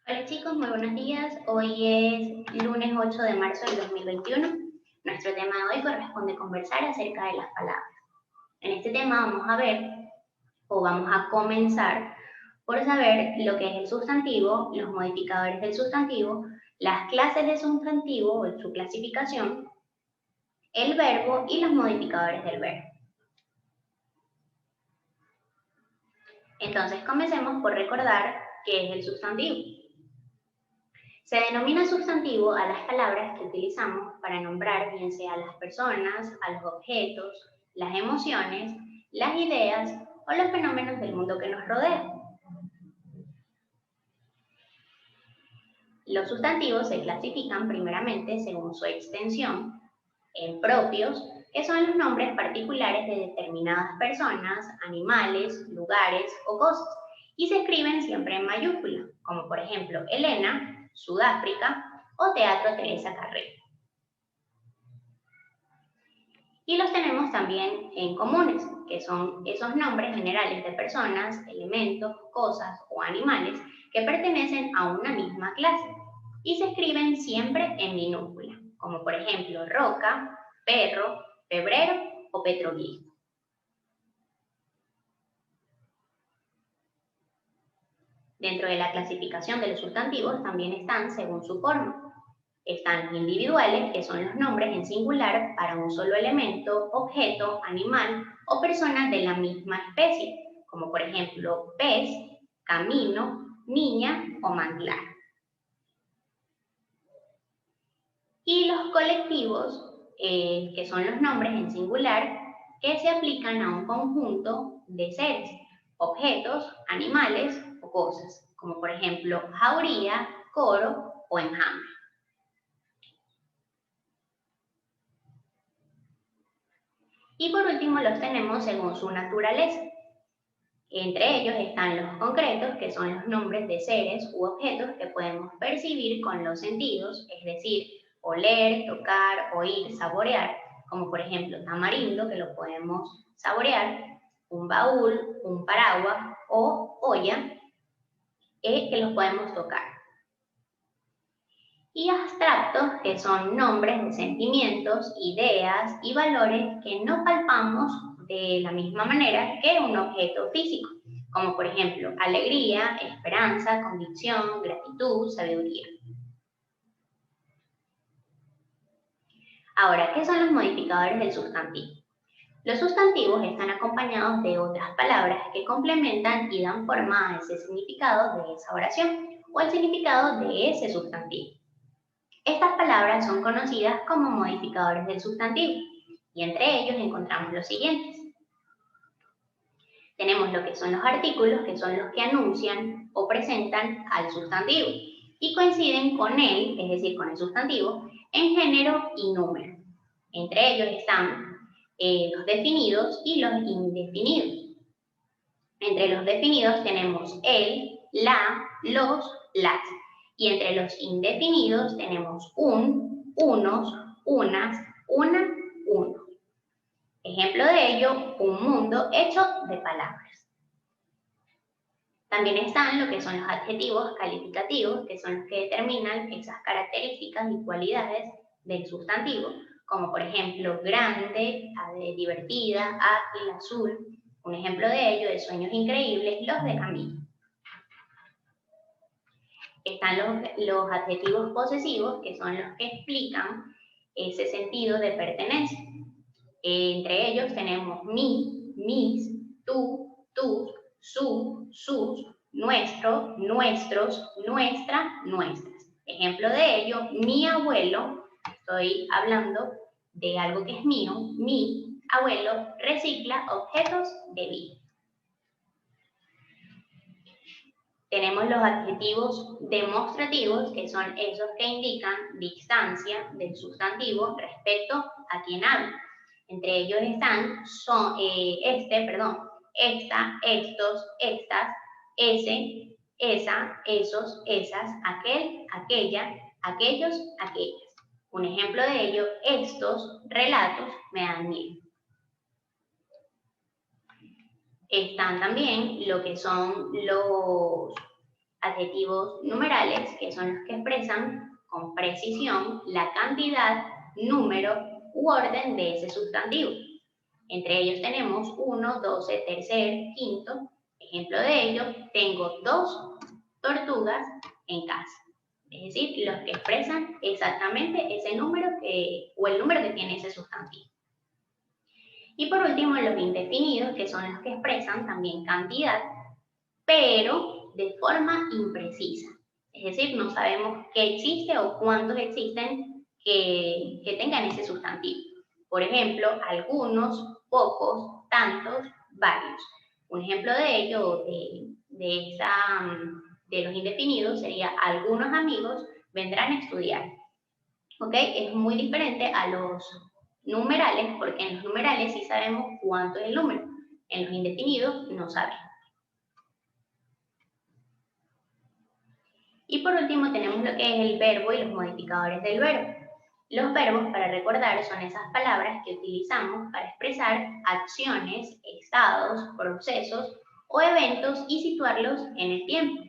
Hola chicos, muy buenos días. Hoy es lunes 8 de marzo del 2021. Nuestro tema de hoy corresponde conversar acerca de las palabras. En este tema vamos a ver o vamos a comenzar por saber lo que es el sustantivo, los modificadores del sustantivo, las clases de sustantivo o su clasificación, el verbo y los modificadores del verbo. Entonces comencemos por recordar qué es el sustantivo. Se denomina sustantivo a las palabras que utilizamos para nombrar bien sea a las personas, a los objetos, las emociones, las ideas o los fenómenos del mundo que nos rodea. Los sustantivos se clasifican primeramente según su extensión en propios, que son los nombres particulares de determinadas personas, animales, lugares o cosas, y se escriben siempre en mayúscula, como por ejemplo Elena, Sudáfrica o Teatro Teresa Carrera. Y los tenemos también en comunes, que son esos nombres generales de personas, elementos, cosas o animales que pertenecen a una misma clase y se escriben siempre en minúscula, como por ejemplo roca, perro, febrero o petroglifo. Dentro de la clasificación de los sustantivos también están según su forma. Están los individuales, que son los nombres en singular para un solo elemento, objeto, animal o persona de la misma especie, como por ejemplo pez, camino, niña o manglar. Y los colectivos, que son los nombres en singular, que se aplican a un conjunto de seres, objetos, animales o cosas, como por ejemplo jauría, coro o enjambre. Y por último los tenemos según su naturaleza. Entre ellos están los concretos, que son los nombres de seres u objetos que podemos percibir con los sentidos, es decir, oler, tocar, oír, saborear, como por ejemplo tamarindo, que lo podemos saborear, un baúl, un paraguas o olla, que los podemos tocar. Y abstractos, que son nombres de sentimientos, ideas y valores que no palpamos de la misma manera que un objeto físico, como por ejemplo alegría, esperanza, convicción, gratitud, sabiduría. Ahora, ¿qué son los modificadores del sustantivo? Los sustantivos están acompañados de otras palabras que complementan y dan forma a ese significado de esa oración o el significado de ese sustantivo. Estas palabras son conocidas como modificadores del sustantivo y entre ellos encontramos los siguientes. Tenemos lo que son los artículos, que son los que anuncian o presentan al sustantivo y coinciden con él, es decir, con el sustantivo, en género y número. Entre ellos están los definidos y los indefinidos. Entre los definidos tenemos el, la, los, las. Y entre los indefinidos tenemos un, unos, unas, una, uno. Ejemplo de ello, un mundo hecho de palabras. También están lo que son los adjetivos calificativos, que son los que determinan esas características y cualidades del sustantivo, como por ejemplo grande, divertida, ágil, azul. Un ejemplo de ello de sueños increíbles, los de Camilo. Están los adjetivos posesivos, que son los que explican ese sentido de pertenencia. Entre ellos tenemos mi, mis, tú, tus, su, sus, nuestro, nuestros, nuestra, nuestras. Ejemplo de ello, mi abuelo, estoy hablando de algo que es mío, mi abuelo recicla objetos de vida. Tenemos los adjetivos demostrativos, que son esos que indican distancia del sustantivo respecto a quien habla. Entre ellos están esta, estos, estas, ese, esa, esos, esas, aquel, aquella, aquellos, aquellas. Un ejemplo de ello, estos relatos me dan miedo. Están también lo que son los Adjetivos numerales, que son los que expresan con precisión la cantidad, número u orden de ese sustantivo. Entre ellos tenemos 1, 12, tercer, quinto. Ejemplo de ello, tengo 2 tortugas en casa. Es decir, los que expresan exactamente ese número o el número que tiene ese sustantivo. Y por último, los indefinidos, que son los que expresan también cantidad, pero de forma imprecisa. Es decir, no sabemos qué existe o cuántos existen que tengan ese sustantivo. Por ejemplo, algunos, pocos, tantos, varios. Un ejemplo de ello, de los indefinidos, sería algunos amigos vendrán a estudiar. ¿Ok? Es muy diferente a los numerales, porque en los numerales sí sabemos cuánto es el número. En los indefinidos no sabemos. Y por último tenemos lo que es el verbo y los modificadores del verbo. Los verbos, para recordar, son esas palabras que utilizamos para expresar acciones, estados, procesos o eventos y situarlos en el tiempo.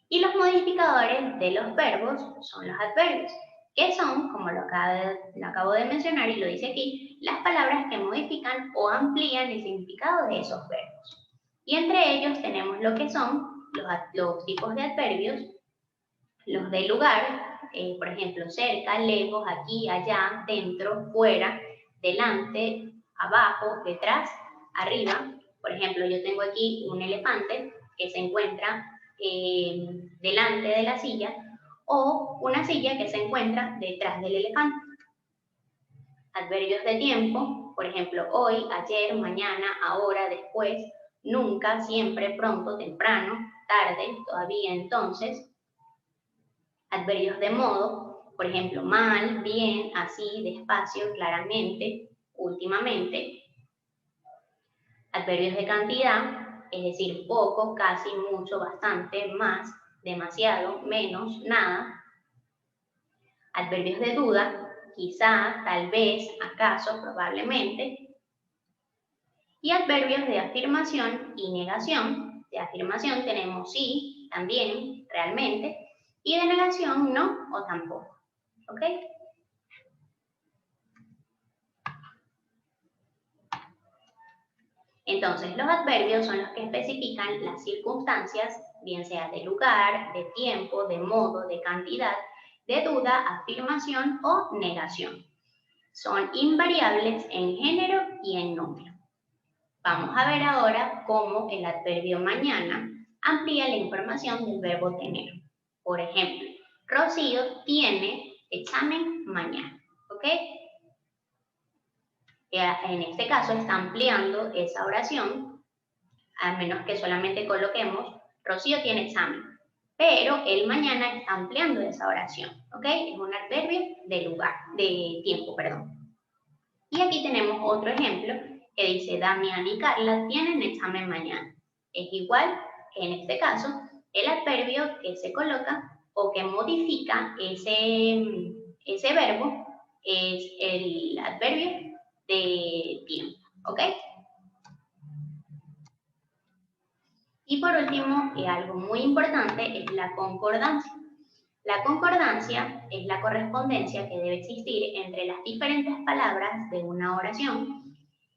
Y los modificadores de los verbos son los adverbios, que son, como lo acabo de mencionar y lo dice aquí, las palabras que modifican o amplían el significado de esos verbos. Y entre ellos tenemos lo que son los tipos de adverbios, los de lugar, por ejemplo, cerca, lejos, aquí, allá, dentro, fuera, delante, abajo, detrás, arriba. Por ejemplo, yo tengo aquí un elefante que se encuentra delante de la silla o una silla que se encuentra detrás del elefante. Adverbios de tiempo, por ejemplo, hoy, ayer, mañana, ahora, después, nunca, siempre, pronto, temprano, tarde, todavía, entonces. Adverbios de modo, por ejemplo, mal, bien, así, despacio, claramente, últimamente. Adverbios de cantidad, es decir, poco, casi, mucho, bastante, más, demasiado, menos, nada. Adverbios de duda, quizá, tal vez, acaso, probablemente. Y adverbios de afirmación y negación. De afirmación tenemos sí, también, realmente. Y de negación, no o tampoco. ¿Ok? Entonces, los adverbios son los que especifican las circunstancias, bien sea de lugar, de tiempo, de modo, de cantidad, de duda, afirmación o negación. Son invariables en género y en número. Vamos a ver ahora cómo el adverbio mañana amplía la información del verbo tener. Por ejemplo, Rocío tiene examen mañana. ¿Ok? En este caso está ampliando esa oración, a menos que solamente coloquemos Rocío tiene examen, pero él mañana está ampliando esa oración, ¿ok? Es un adverbio de lugar, de tiempo, perdón. Y aquí tenemos otro ejemplo que dice Damián y Carla tienen examen mañana. Es igual que en este caso el adverbio que se coloca o que modifica ese verbo es el adverbio de tiempo, ¿ok? Y por último, algo muy importante es la concordancia. La concordancia es la correspondencia que debe existir entre las diferentes palabras de una oración.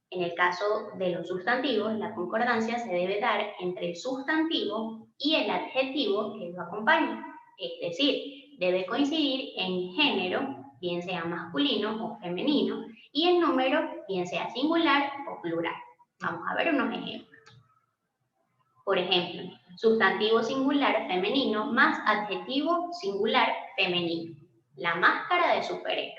En el caso de los sustantivos, la concordancia se debe dar entre el sustantivo y el adjetivo que lo acompaña. Es decir, debe coincidir en género, bien sea masculino o femenino, y en número, bien sea singular o plural. Vamos a ver unos ejemplos. Por ejemplo, sustantivo singular femenino más adjetivo singular femenino. La máscara de superhéroe.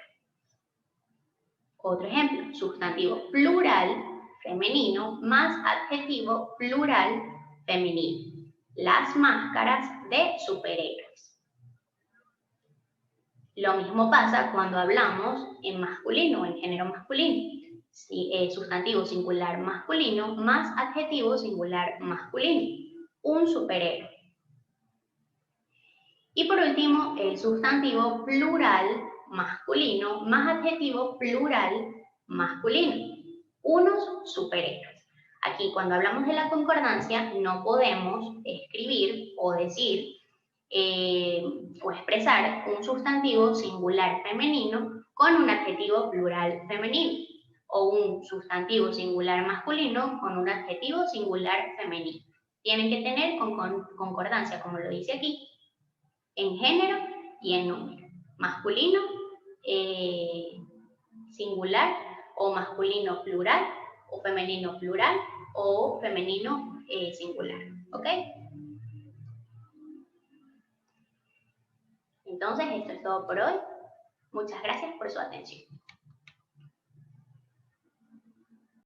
Otro ejemplo, sustantivo plural femenino más adjetivo plural femenino. Las máscaras de superhéroes. Lo mismo pasa cuando hablamos en masculino, en género masculino. Sustantivo singular masculino más adjetivo singular masculino. Un superhéroe. Y por último, el sustantivo plural masculino más adjetivo plural masculino. Unos superhéroes. Aquí, cuando hablamos de la concordancia, no podemos escribir o decir o expresar un sustantivo singular femenino con un adjetivo plural femenino, o un sustantivo singular masculino con un adjetivo singular femenino. Tienen que tener concordancia, como lo dice aquí, en género y en número. Masculino, singular, o masculino plural, o femenino plural, o femenino singular. ¿Ok? Entonces, esto es todo por hoy. Muchas gracias por su atención.